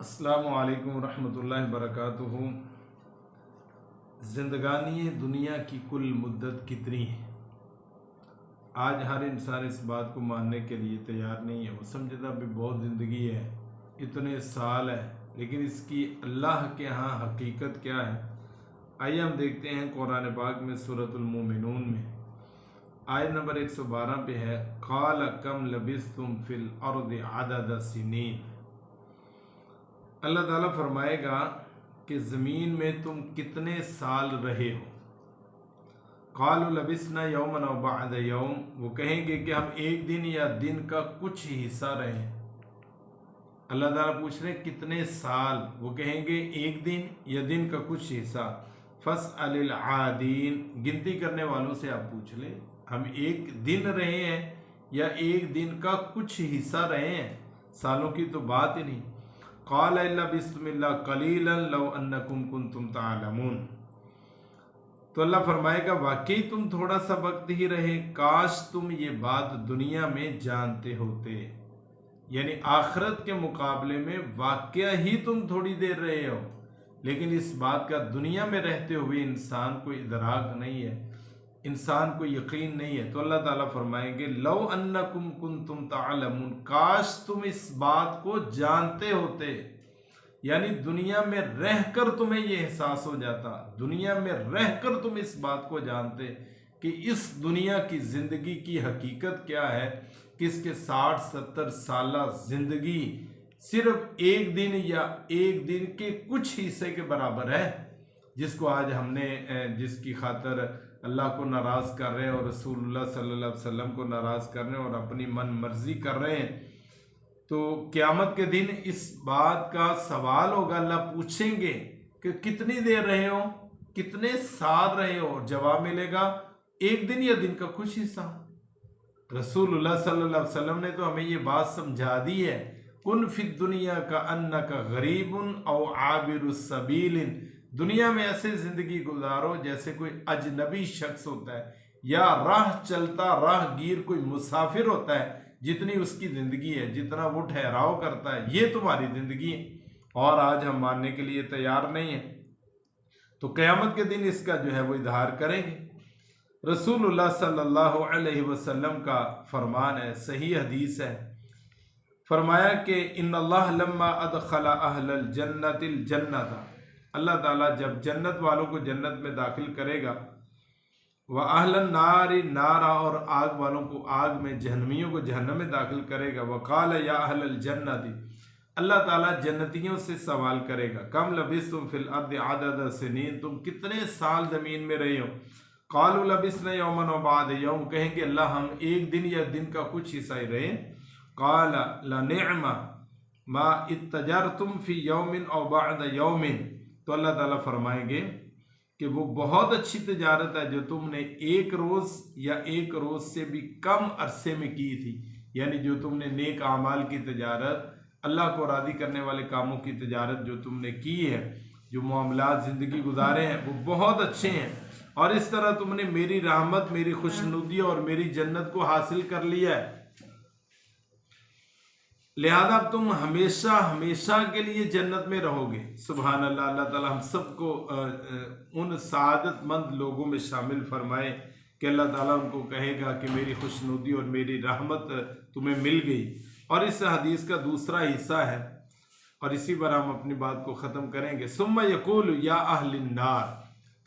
السلام علیکم ورحمۃ اللہ وبرکاتہ۔ زندگانی دنیا کی کل مدت کتنی ہے؟ آج ہر انسان اس بات کو ماننے کے لیے تیار نہیں ہے۔ وہ سمجھتا بھی بہت زندگی ہے، اتنے سال ہے، لیکن اس کی اللہ کے ہاں حقیقت کیا ہے؟ آئیے ہم دیکھتے ہیں قرآن پاک میں سورۃ المومنون میں آیت نمبر 112 پہ ہے، قال کم لبثتم فی الارض عدد سنین۔ اللہ تعالیٰ فرمائے گا کہ زمین میں تم کتنے سال رہے ہو۔ قالوا لبثنا یوما او بعض یوم، وہ کہیں گے کہ ہم ایک دن یا دن کا کچھ حصہ رہے۔ اللہ تعالیٰ پوچھ رہے ہیں کتنے سال، وہ کہیں گے ایک دن یا دن کا کچھ حصہ۔ فاسأل العادین، گنتی کرنے والوں سے آپ پوچھ لیں ہم ایک دن رہے ہیں یا ایک دن کا کچھ حصہ رہے ہیں، سالوں کی تو بات ہی نہیں۔ قال الا بسم اللہ قلیلا لو انکم کنتم تعلمون، تو اللہ فرمائے گا واقعی تم تھوڑا سا وقت ہی رہے، کاش تم یہ بات دنیا میں جانتے ہوتے۔ یعنی آخرت کے مقابلے میں واقعہ ہی تم تھوڑی دیر رہے ہو، لیکن اس بات کا دنیا میں رہتے ہوئے انسان کو ادراک نہیں ہے، انسان کو یقین نہیں ہے۔ تو اللہ تعالیٰ فرمائیں گے لو انکم کنتم تعلمون، کاش تم اس بات کو جانتے ہوتے، یعنی دنیا میں رہ کر تمہیں یہ احساس ہو جاتا، دنیا میں رہ کر تم اس بات کو جانتے کہ اس دنیا کی زندگی کی حقیقت کیا ہے، کہ اس کے 60-70 سالہ زندگی صرف ایک دن یا ایک دن کے کچھ حصے کے برابر ہے، جس کو آج ہم نے جس کی خاطر اللہ کو ناراض کر رہے ہیں اور رسول اللہ صلی اللہ علیہ وسلم کو ناراض کر رہے ہیں اور اپنی من مرضی کر رہے ہیں، تو قیامت کے دن اس بات کا سوال ہوگا، اللہ پوچھیں گے کہ کتنی دیر رہے ہو، کتنے سال رہے ہو، اور جواب ملے گا ایک دن یا دن کا کچھ حصہ۔ رسول اللہ صلی اللہ علیہ وسلم نے تو ہمیں یہ بات سمجھا دی ہے، کن فی الدنیا کا انک غریب او عابر السبیل، دنیا میں ایسے زندگی گزارو جیسے کوئی اجنبی شخص ہوتا ہے یا راہ چلتا راہ گیر کوئی مسافر ہوتا ہے، جتنی اس کی زندگی ہے، جتنا وہ ٹھہراؤ کرتا ہے، یہ تمہاری زندگی ہے، اور آج ہم ماننے کے لیے تیار نہیں ہیں۔ تو قیامت کے دن اس کا جو ہے وہ اظہار کریں گے۔ رسول اللہ صلی اللہ علیہ وسلم کا فرمان ہے، صحیح حدیث ہے، فرمایا کہ ان اللہ لما ادخل اہل الجنت الجنت، اللہ تعالیٰ جب جنت والوں کو جنت میں داخل کرے گا، وَأَهْلَ النَّارِ نَارَ، اور آگ والوں کو آگ میں، جہنمیوں کو جہنم میں داخل کرے گا، وَقَالَ يَا أَهْلَ الْجَنَّةِ، اللہ تعالیٰ جنتیوں سے سوال کرے گا کم لبثتم فی الارض عدد سنین، تم کتنے سال زمین میں رہے ہو؟ قالوا لبثنا یوما و بعض یوم، کہیں گے اللہ ہم ایک دن یا دن کا کچھ حصہ ہی رہے۔ قال لنعم ما اتجرتم فی یوم او بعض یوم، تو اللہ تعالیٰ فرمائیں گے کہ وہ بہت اچھی تجارت ہے جو تم نے ایک روز یا ایک روز سے بھی کم عرصے میں کی تھی، یعنی جو تم نے نیک اعمال کی تجارت، اللہ کو راضی کرنے والے کاموں کی تجارت جو تم نے کی ہے، جو معاملات زندگی گزارے ہیں وہ بہت اچھے ہیں، اور اس طرح تم نے میری رحمت، میری خوشنودی اور میری جنت کو حاصل کر لیا ہے، لہذا اب تم ہمیشہ ہمیشہ کے لیے جنت میں رہو گے۔ سبحان اللہ، اللہ تعالیٰ ہم سب کو ان سعادت مند لوگوں میں شامل فرمائے کہ اللہ تعالیٰ ان کو کہے گا کہ میری خوشنودی اور میری رحمت تمہیں مل گئی۔ اور اس حدیث کا دوسرا حصہ ہے، اور اسی پر ہم اپنی بات کو ختم کریں گے، ثم یقول یا اہل النار،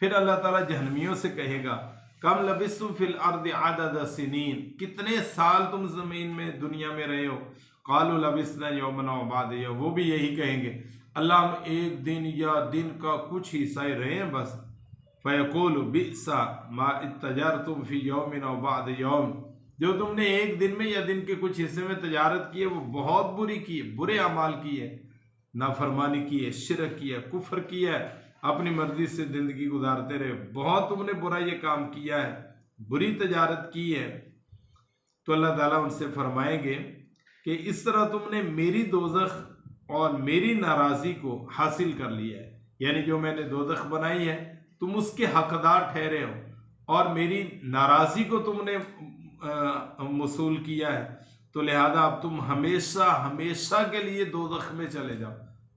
پھر اللہ تعالیٰ جہنمیوں سے کہے گا کم لبثتم فی الارض عدد سنین، کتنے سال تم زمین میں دنیا میں رہے ہو؟ قالوا لبثنا یوما و بعض یوم، وہ بھی یہی کہیں گے اللہ ہم ایک دن یا دن کا کچھ حصہ ہی رہے ہیں بس۔ فیقول بئس ما اتجرتم فی یوم و بعض یوم، جو تم نے ایک دن میں یا دن کے کچھ حصے میں تجارت کی ہے وہ بہت بری کی ہے، برے اعمال کی ہے، نافرمانی کی ہے، شرک کی ہے، کفر کیا ہے، اپنی مرضی سے زندگی گزارتے رہے، بہت تم نے برا یہ کام کیا ہے، بری تجارت کی ہے۔ تو اللہ تعالیٰ ان سے فرمائیں گے کہ اس طرح تم نے میری دوزخ اور میری ناراضی کو حاصل کر لیا ہے، یعنی جو میں نے دوزخ بنائی ہے تم اس کے حقدار ٹھہرے ہو، اور میری ناراضی کو تم نے موصول کیا ہے، تو لہذا اب تم ہمیشہ ہمیشہ کے لیے دوزخ میں چلے جاؤ۔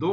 2